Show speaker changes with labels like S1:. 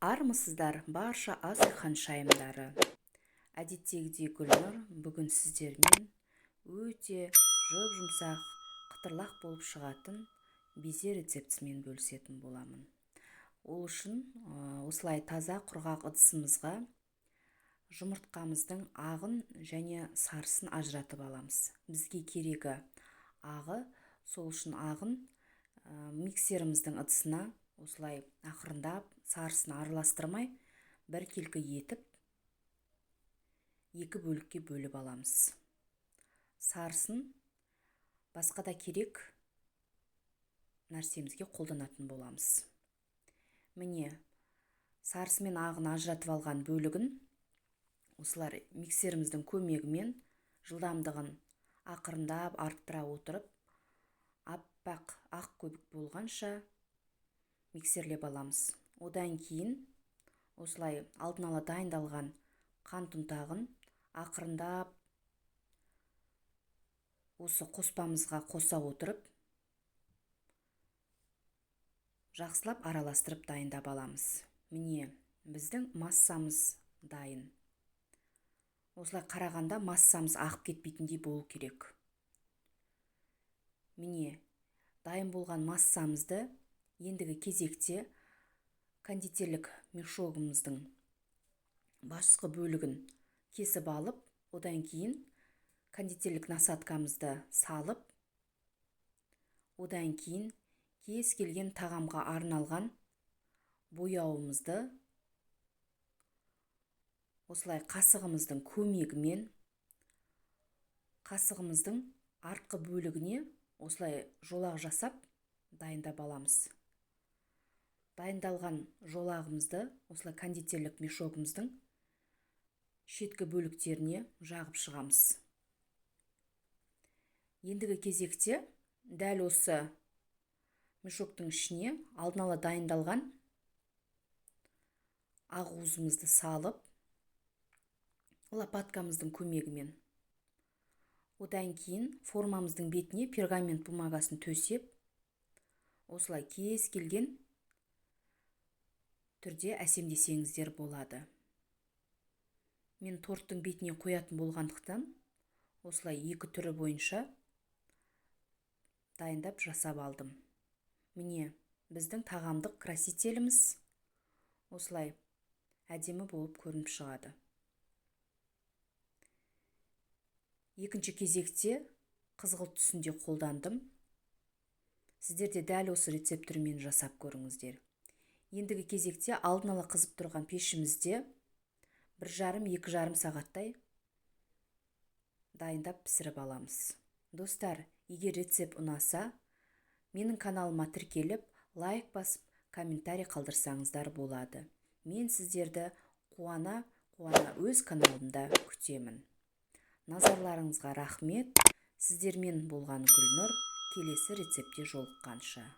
S1: Армысыздар барша Асый ханшайымдары. Әдеттегідей Гүлнұр бүгін сіздермен өте жұп-жұмсақ, қытырлақ болып шығатын безе рецептісімен бөлісетін боламын. Ол үшін осылай таза құрғақ ыдысымызға жұмыртқамыздың ағын және сарысын ажыратып аламыз. Бізге керегі ағы, сол үшін ағын миксеріміздің ыдысына осылай ақырындап сарысын араластырмай бір келкі етіп екі бөлікке бөліп аламыз. Сарысын басқа да керек нәрсемізге қолданатын боламыз. Міне, сарысы мен ағын ажыратып алған бөлігін осылар миксеріміздің көмегімен жылдамдығын ақырындап арттыра отырып, аппақ ақ көбік болғанша миксерлеп аламыз. Одан кейін осылай алдын ала дайындалған қант ұнтағын ақырындап осы қоспамызға қоса отырып, жақсылап араластырып дайындап аламыз. Міне, біздің массамыз дайын. Осылай қарағанда массамыз ағып кетпейтіндей болу керек. Міне, дайын болған массамызды ендігі кезекте кондитерлік мешогымыздың басқы бөлігін кесіп алып, одан кейін кондитерлік насадкамызды салып, одан кейін кез келген тағамға арналған бояуымызды осылай қасығымыздың көмегімен қасығымыздың артқы бөлігіне осылай жолақ жасап дайындап аламыз. Дайындалған жолағымызды осылай кондитерлік мешогымыздың шеткі бөліктеріне жағып шығамыз. Ендігі кезекте дәл осы мешоктың ішіне алдын ала дайындалған ақуызымызды салып, лопаткамыздың көмегімен, одан кейін формамыздың бетіне пергамент бумагасын төсеп, осылай кез келген түрде әсемдесеңіздер болады. Мен торттың бетіне қоятын болғандықтан осылай екі түрі бойынша дайындап жасап алдым. Міне, біздің тағамдық красителіміз осылай әдемі болып көрініп шығады. Екінші кезекте қызғылт түсінде қолдандым. Сіздер де дәл осы рецепт түрімен жасап көріңіздер. Ендігі кезекте алдын ала қызып тұрған пешімізде 1,5-2,5 сағаттай дайындап пісіріп аламыз. Достар, егер рецепт ұнаса, менің каналыма тіркеліп, лайк басып, комментарий қалдырсаңыздар болады. Мен сіздерді қуана өз каналымда күтемін. Назарларыңызға рахмет. Сіздермен болған Гүлнұр. Келесі рецептте жолыққанша.